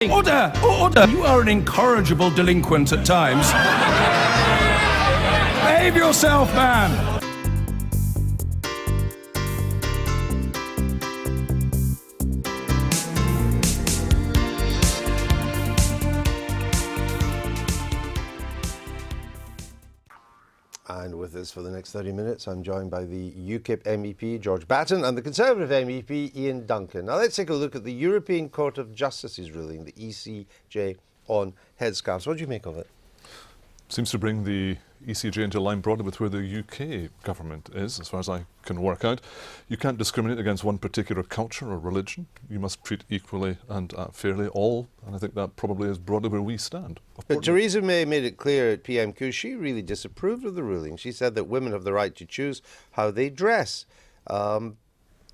Order! Order! You are an incorrigible delinquent at times. Behave yourself, man! And with us for the next 30 minutes, I'm joined by the UKIP MEP, George Batten, and the Conservative MEP, Ian Duncan. Now let's take a look at the European Court of Justice's ruling, the ECJ, on headscarves. What do you make of it? Seems to bring the ECJ into line broadly with where the UK government is, as far as I can work out. You can't discriminate against one particular culture or religion. You must treat equally and fairly all, and I think that probably is broadly where we stand. But Theresa May made it clear at PMQ she really disapproved of the ruling. She said that women have the right to choose how they dress.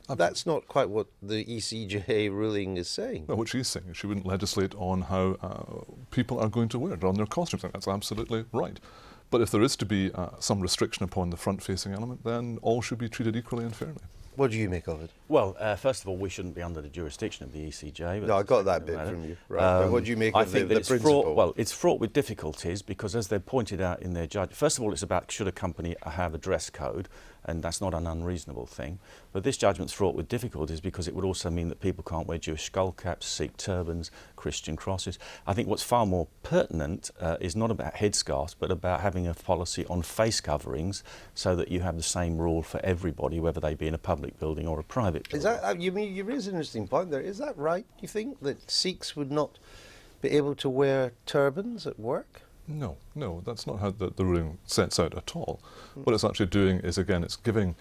That's not quite what the ECJ ruling is saying. Well, what she's saying is she wouldn't legislate on how people are going to wear it, on their costumes. I think that's absolutely right. But if there is to be some restriction upon the front-facing element, then all should be treated equally and fairly. What do you make of it? Well, first of all, we shouldn't be under the jurisdiction of the ECJ. No, I got that bit from you. Right. But what do you make of the principle? Well, it's fraught with difficulties because, as they pointed out in their judgment, first of all, it's about should a company have a dress code, and that's not an unreasonable thing. But this judgment's fraught with difficulties because it would also mean that people can't wear Jewish skull caps, Sikh turbans, Christian crosses. I think what's far more pertinent is not about headscarves, but about having a policy on face coverings so that you have the same rule for everybody, whether they be in a public building or a private building. Is that, you raise an interesting point there. Is that right, you think, that Sikhs would not be able to wear turbans at work? No, that's not how the ruling sets out at all. What it's actually doing is, again, it's giving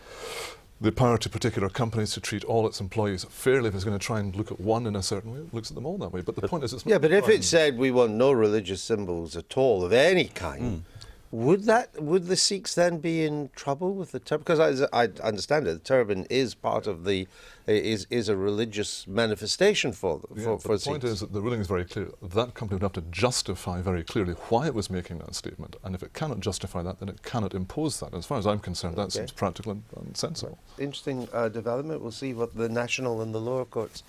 the power to particular companies to treat all its employees fairly. If it's going to try and look at one in a certain way, it looks at them all that way. But the point is, it's not... Yeah, but if it said we want no religious symbols at all of any kind, would the Sikhs then be in trouble with the turban? Because I understand it, the turban is part of the is a religious manifestation for the Sikhs. point is that the ruling is very clear. That company would have to justify very clearly why it was making that statement, and if it cannot justify that, then it cannot impose that. As far as I'm concerned, that seems practical and sensible. Interesting development. We'll see what the national and the lower courts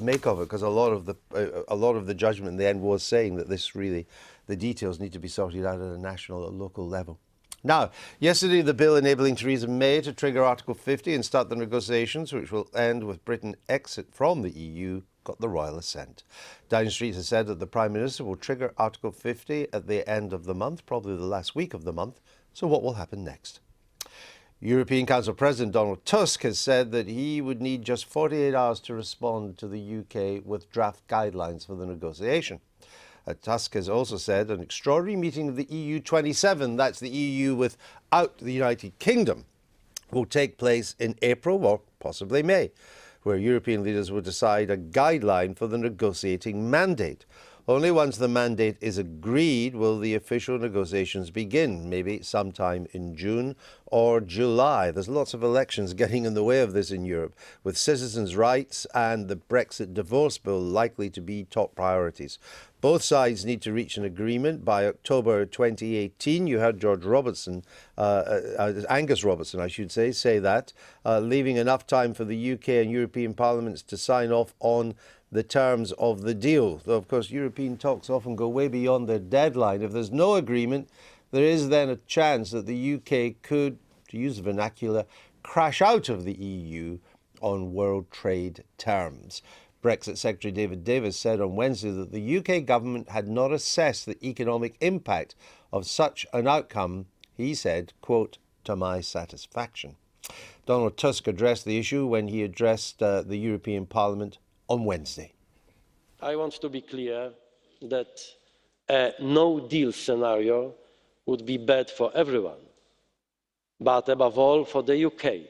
make of it, because a lot of the judgment in the end was saying that this really, the details need to be sorted out at a national or local level. Now, yesterday the bill enabling Theresa May to trigger Article 50 and start the negotiations, which will end with Britain's exit from the EU, got the royal assent. Downing Street has said that the Prime Minister will trigger Article 50 at the end of the month, probably the last week of the month. So what will happen next? European Council President Donald Tusk has said that he would need just 48 hours to respond to the UK with draft guidelines for the negotiation. Tusk has also said an extraordinary meeting of the EU 27, that's the EU without the United Kingdom, will take place in April or possibly May, where European leaders will decide a guideline for the negotiating mandate. Only once the mandate is agreed will the official negotiations begin, maybe sometime in June or July. There's lots of elections getting in the way of this in Europe, with citizens' rights and the Brexit divorce bill likely to be top priorities. Both sides need to reach an agreement by October 2018. You heard George Robertson, Angus Robertson, I should say that, leaving enough time for the UK and European parliaments to sign off on the terms of the deal. Though, of course, European talks often go way beyond their deadline. If there's no agreement, there is then a chance that the UK could, to use the vernacular, crash out of the EU on world trade terms. Brexit Secretary David Davis said on Wednesday that the UK government had not assessed the economic impact of such an outcome, he said, quote, to my satisfaction. Donald Tusk addressed the issue when he addressed the European Parliament on Wednesday. I want to be clear that a no-deal scenario would be bad for everyone, but above all for the UK,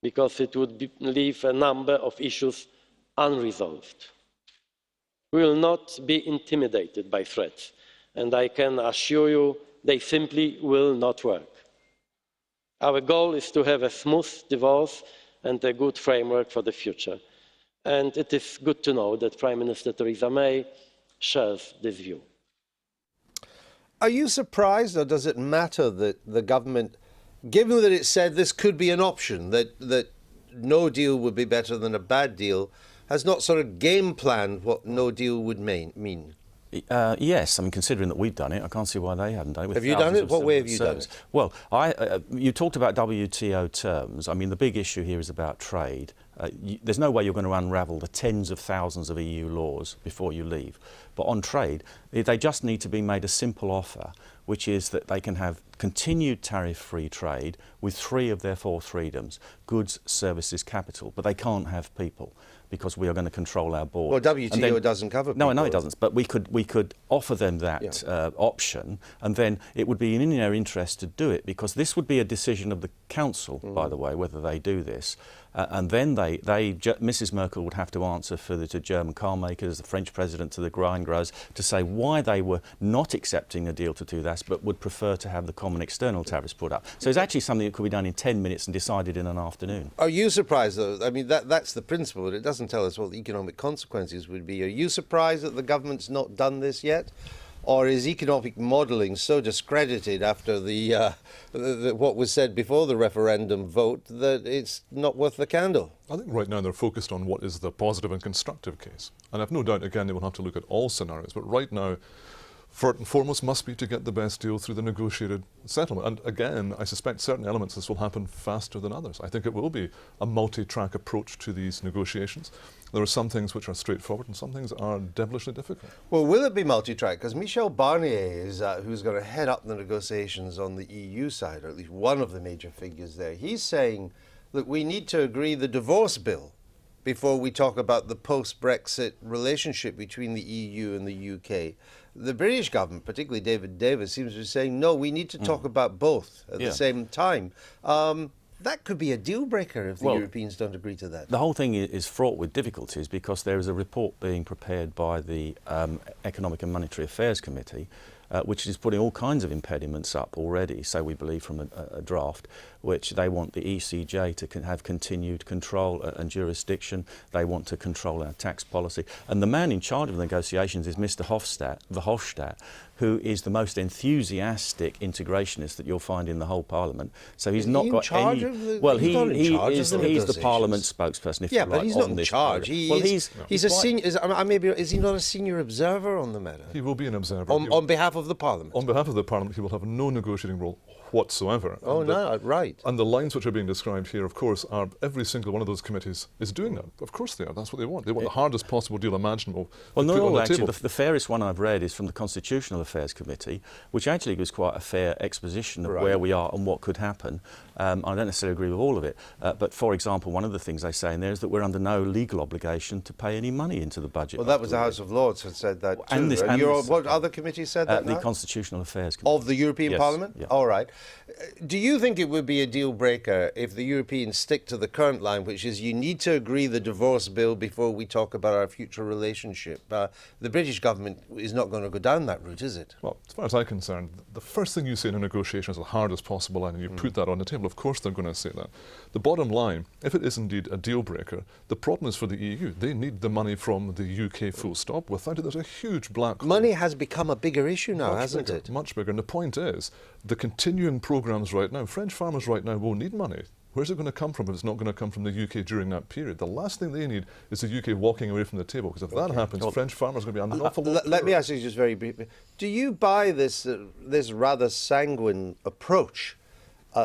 because it would leave a number of issues unresolved. We will not be intimidated by threats, and I can assure you they simply will not work. Our goal is to have a smooth divorce and a good framework for the future. And it is good to know that Prime Minister Theresa May shares this view. Are you surprised, or does it matter that the government, given that it said this could be an option, that no deal would be better than a bad deal, has not sort of game planned what no deal would mean? Yes, I mean, considering that we've done it, I can't see why they haven't done it. With have you done it? What way have you done it? it? Well, you talked about WTO terms. I mean, the big issue here is about trade. There's no way you're going to unravel the tens of thousands of EU laws before you leave. But on trade, they just need to be made a simple offer, which is that they can have continued tariff-free trade with 3 of their 4 freedoms: goods, services, capital. But they can't have people, because we are going to control our border. Well, WTO doesn't cover people. No, I know it doesn't, but we could offer them that option, and then it would be in their interest to do it, because this would be a decision of the Council, by the way, whether they do this. And then Mrs Merkel would have to answer to German car makers, the French president, to the wine growers, to say why they were not accepting a deal to do that, but would prefer to have the common external tariffs put up. So it's actually something that could be done in 10 minutes and decided in an afternoon. Are you surprised, though? I mean, that's the principle, but it doesn't tell us what the economic consequences would be. Are you surprised that the government's not done this yet? Or is economic modelling so discredited after what was said before the referendum vote that it's not worth the candle? I think right now they're focused on what is the positive and constructive case. And I've no doubt, again, they will have to look at all scenarios. But right now, first and foremost, must be to get the best deal through the negotiated settlement. And again, I suspect certain elements this will happen faster than others. I think it will be a multi-track approach to these negotiations. There are some things which are straightforward and some things are devilishly difficult. Well, will it be multi-track? Because Michel Barnier is who's going to head up the negotiations on the EU side, or at least one of the major figures there. He's saying, look, we need to agree the divorce bill before we talk about the post-Brexit relationship between the EU and the UK. The British government, particularly David Davis, seems to be saying, no, we need to talk about both at the same time. That could be a deal breaker if the Europeans don't agree to that. The whole thing is fraught with difficulties, because there is a report being prepared by the Economic and Monetary Affairs Committee, which is putting all kinds of impediments up already, so we believe from a draft, which they want the ECJ to have continued control and jurisdiction. They want to control our tax policy. And the man in charge of the negotiations is Mr. Verhofstadt, who is the most enthusiastic integrationist that you'll find in the whole Parliament. So he's not got any... Well, he's the Parliament spokesperson, if you like, but he's not in this charge. He's a senior... Is he not a senior observer on the matter? He will be an observer. On behalf of the Parliament? On behalf of the Parliament, he will have no negotiating role whatsoever. Oh, no, right. And the lines which are being described here, of course, are every single one of those committees is doing that. Of course they are. That's what they want. They want the hardest possible deal imaginable. Well, no, actually, the fairest one I've read is from the Constitutional Affairs Committee, which actually gives quite a fair exposition of where we are and what could happen. I don't necessarily agree with all of it, but for example, one of the things they say in there is that we're under no legal obligation to pay any money into the budget. Well, that was the House of Lords had said that too. What other committee said that? The Constitutional Affairs Committee. Of the European Parliament? Yeah. All right. Do you think it would be a deal breaker if the Europeans stick to the current line, which is you need to agree the divorce bill before we talk about our future relationship? The British government is not going to go down that route, is it? Well, as far as I'm concerned, the first thing you say in a negotiation is the hardest possible line, and you put that on the table. Of course they're going to say that. The bottom line, if it is indeed a deal breaker, the problem is for the EU. They need the money from the UK full stop. Without it, there's a huge black hole. Money has become a bigger issue now, hasn't it? Much bigger. And the point is, the continuing programmes right now, French farmers right now won't need money. Where's it going to come from if it's not going to come from the UK during that period? The last thing they need is the UK walking away from the table, because if that happens, French farmers are going to be an awful lot. Let me ask you just very briefly. Do you buy this rather sanguine approach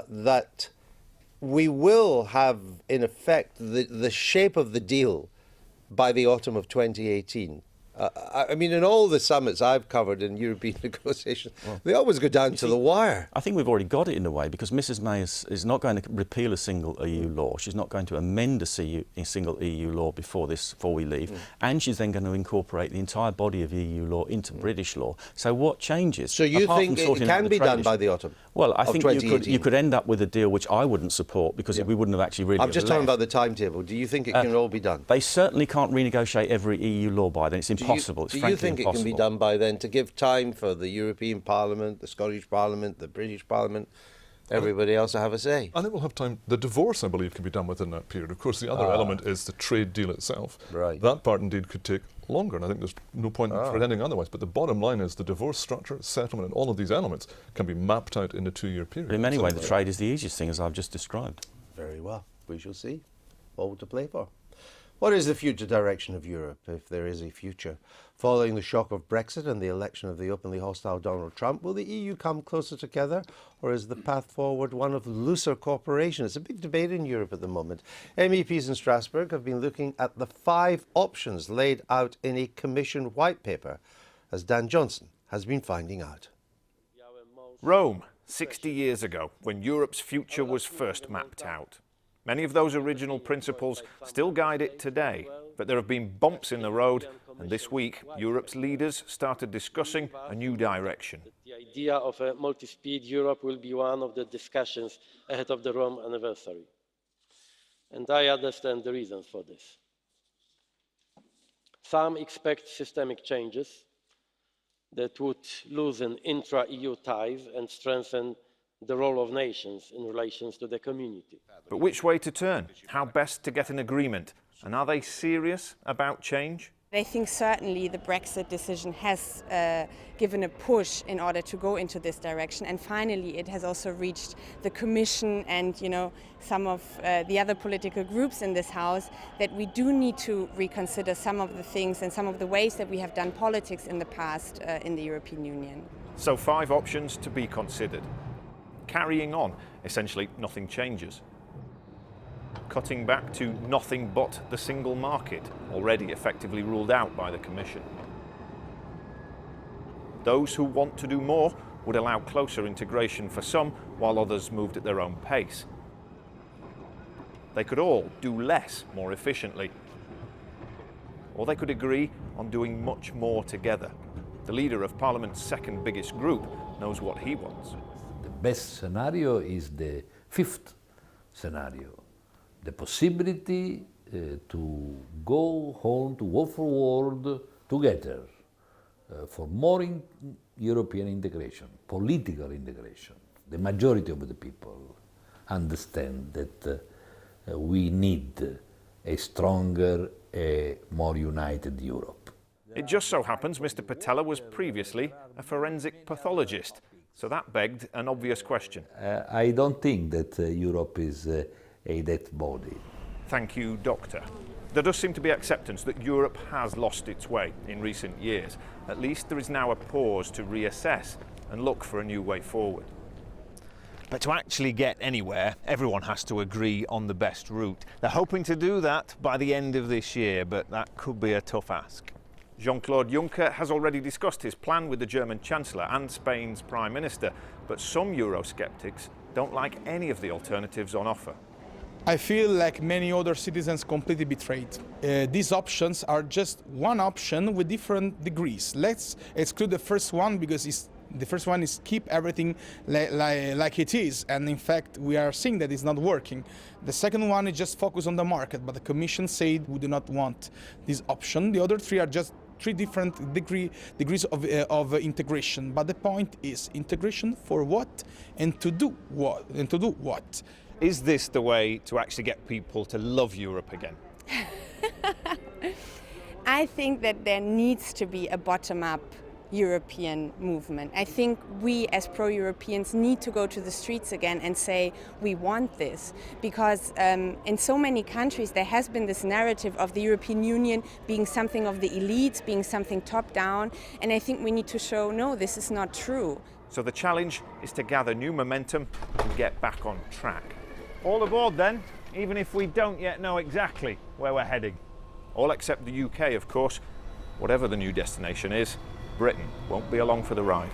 that we will have, in effect, the shape of the deal by the autumn of 2018? I mean, in all the summits I've covered in European negotiations, they always go down to the wire. I think we've already got it in a way, because Mrs May is not going to repeal a single EU law. She's not going to amend a single EU law before we leave. And she's then going to incorporate the entire body of EU law into British law. So what changes? So you think it can be done by the autumn? Well, I think you could end up with a deal which I wouldn't support, because we wouldn't have actually really... I'm just talking about the timetable. Do you think it can all be done? They certainly can't renegotiate every EU law by then. It's impossible. Do you think it can be done by then, to give time for the European Parliament, the Scottish Parliament, the British Parliament, everybody else to have a say? I think we'll have time. The divorce, I believe, can be done within that period. Of course, the other element is the trade deal itself. Right. That part, indeed, could take longer, and I think there's no point for anything otherwise. But the bottom line is the divorce structure, settlement, and all of these elements can be mapped out in a 2-year period. But in many ways, the trade is the easiest thing, as I've just described. Very well. We shall see. All to play for. What is the future direction of Europe, if there is a future? Following the shock of Brexit and the election of the openly hostile Donald Trump, will the EU come closer together, or is the path forward one of looser cooperation? It's a big debate in Europe at the moment. MEPs in Strasbourg have been looking at the 5 options laid out in a Commission white paper, as Dan Johnson has been finding out. Rome, 60 years ago, when Europe's future was first mapped out. Many of those original principles still guide it today, but there have been bumps in the road, and this week Europe's leaders started discussing a new direction. The idea of a multi-speed Europe will be one of the discussions ahead of the Rome anniversary. And I understand the reasons for this. Some expect systemic changes that would loosen intra-EU ties and strengthen the role of nations in relation to the community. But which way to turn? How best to get an agreement? And are they serious about change? I think certainly the Brexit decision has given a push in order to go into this direction, and finally it has also reached the Commission and some of the other political groups in this House that we do need to reconsider some of the things and some of the ways that we have done politics in the past in the European Union. So 5 options to be considered. Carrying on, essentially nothing changes. Cutting back to nothing but the single market, already effectively ruled out by the Commission. Those who want to do more would allow closer integration for some, while others moved at their own pace. They could all do less more efficiently. Or they could agree on doing much more together. The leader of Parliament's second biggest group knows what he wants. The best scenario is the 5th scenario. The possibility to go home, to go forward together for more European integration, political integration. The majority of the people understand that we need a stronger, a more united Europe. It just so happens Mr. Patella was previously a forensic pathologist, so that begged an obvious question. I don't think that Europe is a dead body. Thank you, Doctor. There does seem to be acceptance that Europe has lost its way in recent years. At least there is now a pause to reassess and look for a new way forward. But to actually get anywhere, everyone has to agree on the best route. They're hoping to do that by the end of this year, but that could be a tough ask. Jean-Claude Juncker has already discussed his plan with the German Chancellor and Spain's Prime Minister, but some Eurosceptics don't like any of the alternatives on offer. I feel like many other citizens completely betrayed. These options are just one option with different degrees. Let's exclude the first one because the first one is keep everything like it is, and in fact we are seeing that it's not working. The second one is just focus on the market, but the Commission said we do not want this option. The other 3 are just 3 different degrees of integration. But the point is integration for what and to do what. Is this the way to actually get people to love Europe again? I think that there needs to be a bottom-up European movement. I think we as pro-Europeans need to go to the streets again and say we want this, because in so many countries there has been this narrative of the European Union being something of the elites, being something top-down, and I think we need to show no, this is not true. So the challenge is to gather new momentum and get back on track. All aboard then, even if we don't yet know exactly where we're heading. All except the UK, of course. Whatever the new destination is, Britain won't be along for the ride.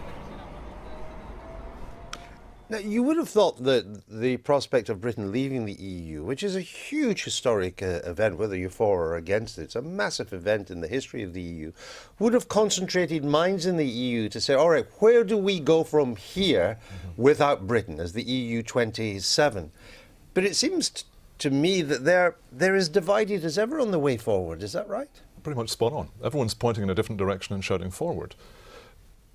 Now, you would have thought that the prospect of Britain leaving the EU, which is a huge historic event, whether you're for or against it, it's a massive event in the history of the EU, would have concentrated minds in the EU to say, all right, where do we go from here without Britain as the EU 27? But it seems to me that they're as divided as ever on the way forward. Is that right? Pretty much spot on. Everyone's pointing in a different direction and shouting forward.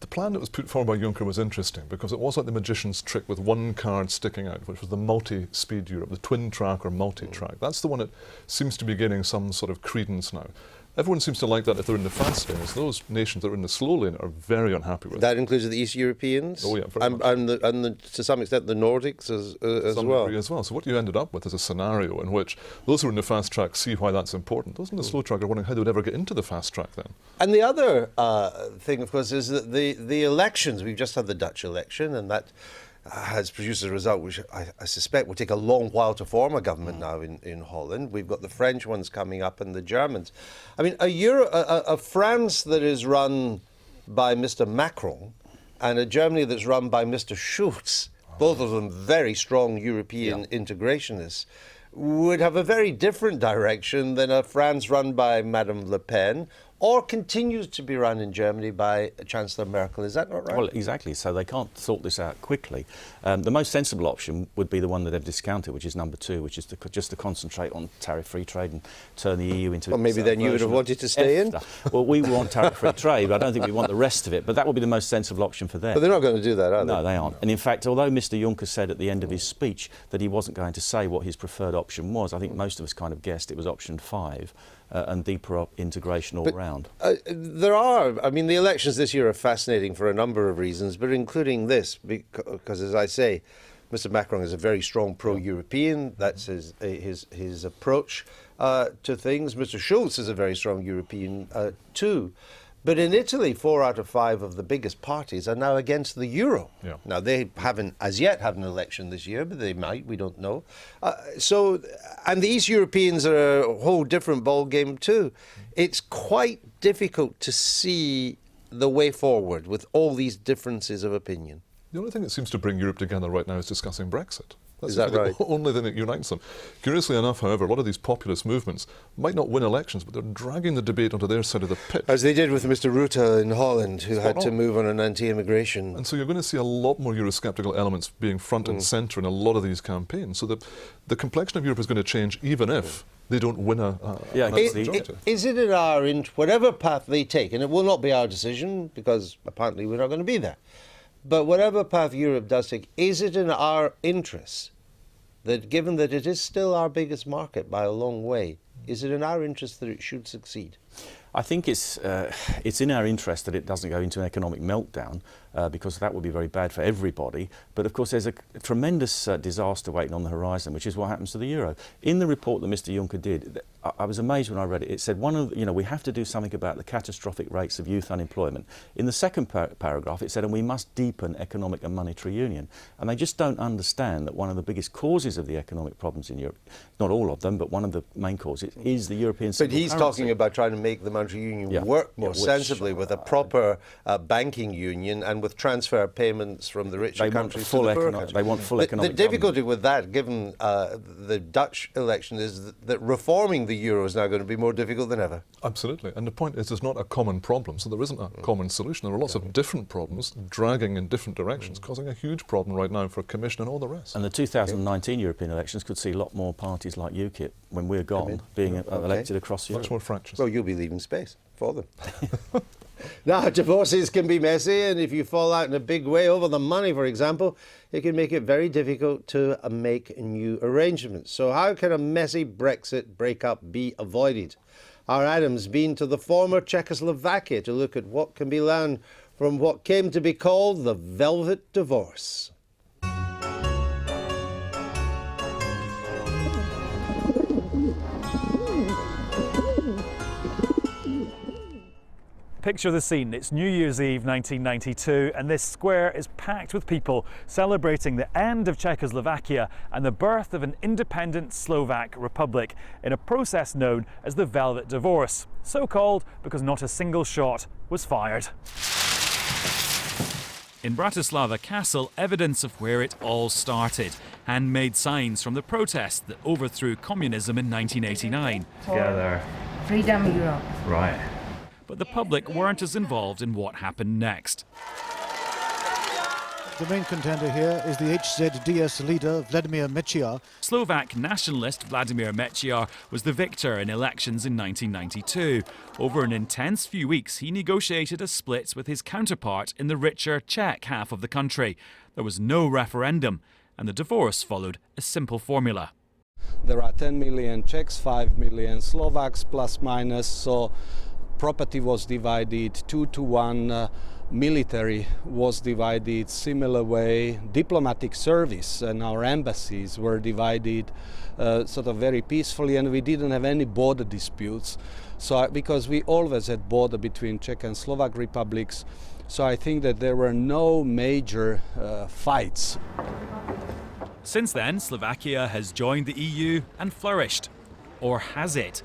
The plan that was put forward by Juncker was interesting because it was like the magician's trick with one card sticking out, which was the multi-speed Europe, the twin track or multi-track. That's the one that seems to be gaining some sort of credence now. Everyone seems to like that if they're in the fast lanes. Those nations that are in the slow lane are very unhappy with it. That includes the East Europeans? Oh, yeah, very much. And to some extent the Nordics as Some well. degree as well. So what you ended up with is a scenario in which those who are in the fast track see why that's important. Those in the slow track are wondering how they would ever get into the fast track then. And the other thing, of course, is that the elections, we've just had the Dutch election, and that has produced a result which I suspect will take a long while to form a government now in Holland. We've got the French ones coming up and the Germans. I mean, a France that is run by Mr. Macron and a Germany that's run by Mr. Schulz, both of them very strong European integrationists, would have a very different direction than a France run by Madame Le Pen or continues to be run in Germany by Chancellor Merkel. Is that not right? Well, exactly. So they can't sort this out quickly. The most sensible option would be the one that they've discounted, which is number 2, which is just to concentrate on tariff-free trade and turn the EU into... Well, maybe then you would have wanted to stay in? Well, we want tariff-free trade, but I don't think we want the rest of it. But that would be the most sensible option for them. But they're not going to do that, are they? No, they aren't. And in fact, although Mr. Juncker said at the end of his speech that he wasn't going to say what his preferred option was, I think most of us kind of guessed it was option 5. And deeper integration all round. The elections this year are fascinating for a number of reasons, but including this, because as I say, Mr. Macron is a very strong pro-European. That's his approach to things. Mr. Schulz is a very strong European too. But in Italy, 4 out of 5 of the biggest parties are now against the euro. Yeah. Now, they haven't as yet had an election this year, but they might, we don't know. And the East Europeans are a whole different ballgame too. It's quite difficult to see the way forward with all these differences of opinion. The only thing that seems to bring Europe together right now is discussing Brexit. That's Is that right? the only thing that unites them. Curiously enough, however, a lot of these populist movements might not win elections, but they're dragging the debate onto their side of the pitch. As they did with Mr. Rutte in Holland, who had to move on an anti-immigration. And so you're going to see a lot more Eurosceptical elements being front and centre in a lot of these campaigns. So the complexion of Europe is going to change even if they don't win an majority. Is it in our whatever path they take, and it will not be our decision because apparently we're not going to be there, but whatever path Europe does take, is it in our interests that, given that it is still our biggest market by a long way, is it in our interest that it should succeed? I think it's in our interest that it doesn't go into an economic meltdown because that would be very bad for everybody. But of course there's a tremendous disaster waiting on the horizon, which is what happens to the euro. In the report that Mr. Juncker did, I was amazed when I read it. It said we have to do something about the catastrophic rates of youth unemployment. In the second paragraph it said, and we must deepen economic and monetary union. And they just don't understand that one of the biggest causes of the economic problems in Europe, not all of them, but one of the main causes is the European single currency. But he's talking about trying to make the monetary union work more sensibly with a proper banking union and with transfer payments from the richer countries to the poorer countries. They want full economic The difficulty with that, given the Dutch election, is that reforming the euro is now going to be more difficult than ever. Absolutely. And the point is there's not a common problem, so there isn't a common solution. There are lots of different problems dragging in different directions, causing a huge problem right now for Commission and all the rest. And the 2019 European elections could see a lot more parties like UKIP, when we're gone, being elected across Europe. Much more fractious. Well, you'll be leaving space for them. Now, divorces can be messy, and if you fall out in a big way over the money, for example, it can make it very difficult to make new arrangements. So how can a messy Brexit breakup be avoided? Our Adam's been to the former Czechoslovakia to look at what can be learned from what came to be called the Velvet Divorce. Picture the scene. It's New Year's Eve 1992 and this square is packed with people celebrating the end of Czechoslovakia and the birth of an independent Slovak republic in a process known as the Velvet Divorce, so called because not a single shot was fired. In Bratislava Castle, evidence of where it all started. Handmade signs from the protest that overthrew communism in 1989. Together. Freedom Europe. Right. But the public weren't as involved in what happened next. The main contender here is the HZDS leader, Vladimir Mečiar. Slovak nationalist Vladimir Mečiar was the victor in elections in 1992. Over an intense few weeks, he negotiated a split with his counterpart in the richer Czech half of the country. There was no referendum, and the divorce followed a simple formula. There are 10 million Czechs, 5 million Slovaks, plus minus, so property was divided 2-to-1, military was divided similar way, diplomatic service and our embassies were divided sort of very peacefully, and we didn't have any border disputes. So because we always had border between Czech and Slovak republics, so I think that there were no major fights. Since then, Slovakia has joined the EU and flourished. Or has it?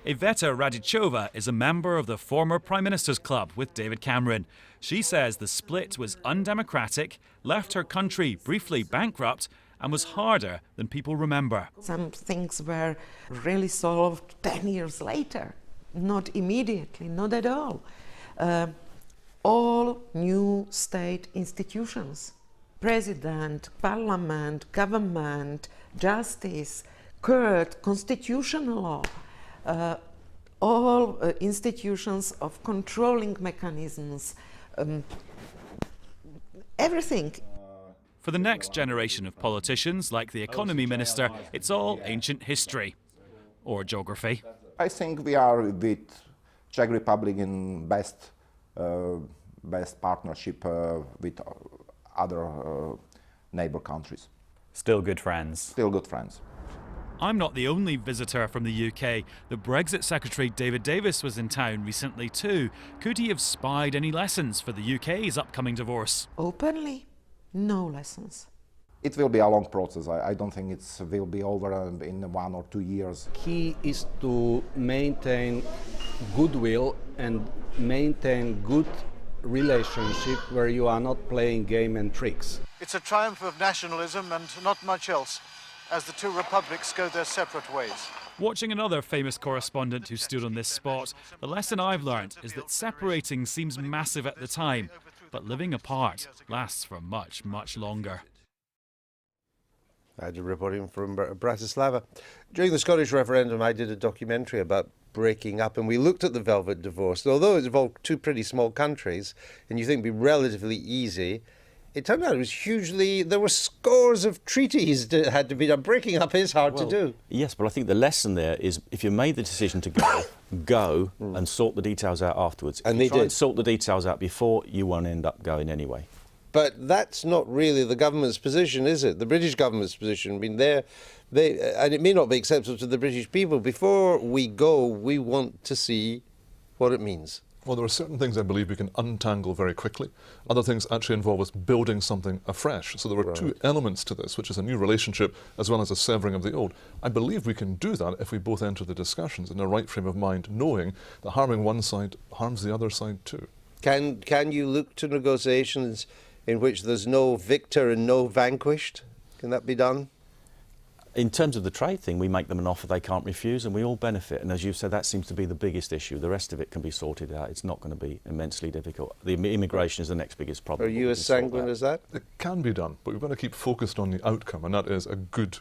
Iveta Radičová is a member of the former Prime Minister's Club with David Cameron. She says the split was undemocratic, left her country briefly bankrupt, and was harder than people remember. Some things were really solved 10 years later, not immediately, not at all. All new state institutions, president, parliament, government, justice, court, constitutional law, all institutions of controlling mechanisms, everything. For the next generation of politicians, like the economy minister, it's all ancient history or geography. I think we are with Czech Republic in best partnership with other neighbor countries. Still good friends. Still good friends. I'm not the only visitor from the UK. The Brexit Secretary David Davis was in town recently too. Could he have spied any lessons for the UK's upcoming divorce? Openly, no lessons. It will be a long process. I don't think it will be over in 1 or 2 years. Key is to maintain goodwill and maintain good relationship where you are not playing game and tricks. It's a triumph of nationalism and not much else, as the two republics go their separate ways. Watching another famous correspondent who stood on this spot, the lesson I've learnt is that separating seems massive at the time, but living apart lasts for much, much longer. I did reporting from Bratislava. During the Scottish referendum, I did a documentary about breaking up, and we looked at the Velvet Divorce. Although it involved two pretty small countries, and you think it'd be relatively easy, it turned out it was hugely. There were scores of treaties that had to be done. Breaking up is hard to do. Yes, but I think the lesson there is if you made the decision to go, and sort the details out afterwards. And if you try and sort the details out before, you won't end up going anyway. But that's not really the government's position, is it? The British government's position. I mean, and it may not be acceptable to the British people. Before we go, we want to see what it means. Well, there are certain things I believe we can untangle very quickly. Other things actually involve us building something afresh. So there were two elements to this, which is a new relationship as well as a severing of the old. I believe we can do that if we both enter the discussions in the right frame of mind, knowing that harming one side harms the other side too. Can you look to negotiations in which there's no victor and no vanquished? Can that be done? In terms of the trade thing, we make them an offer they can't refuse and we all benefit. And as you've said, that seems to be the biggest issue. The rest of it can be sorted out. It's not going to be immensely difficult. The immigration is the next biggest problem. Are you as sanguine as that? It can be done, but we've got to keep focused on the outcome, and that is a good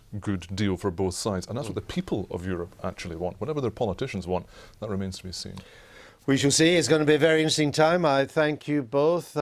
deal for both sides. And that's what the people of Europe actually want. Whatever their politicians want, that remains to be seen. We shall see. It's going to be a very interesting time. I thank you both.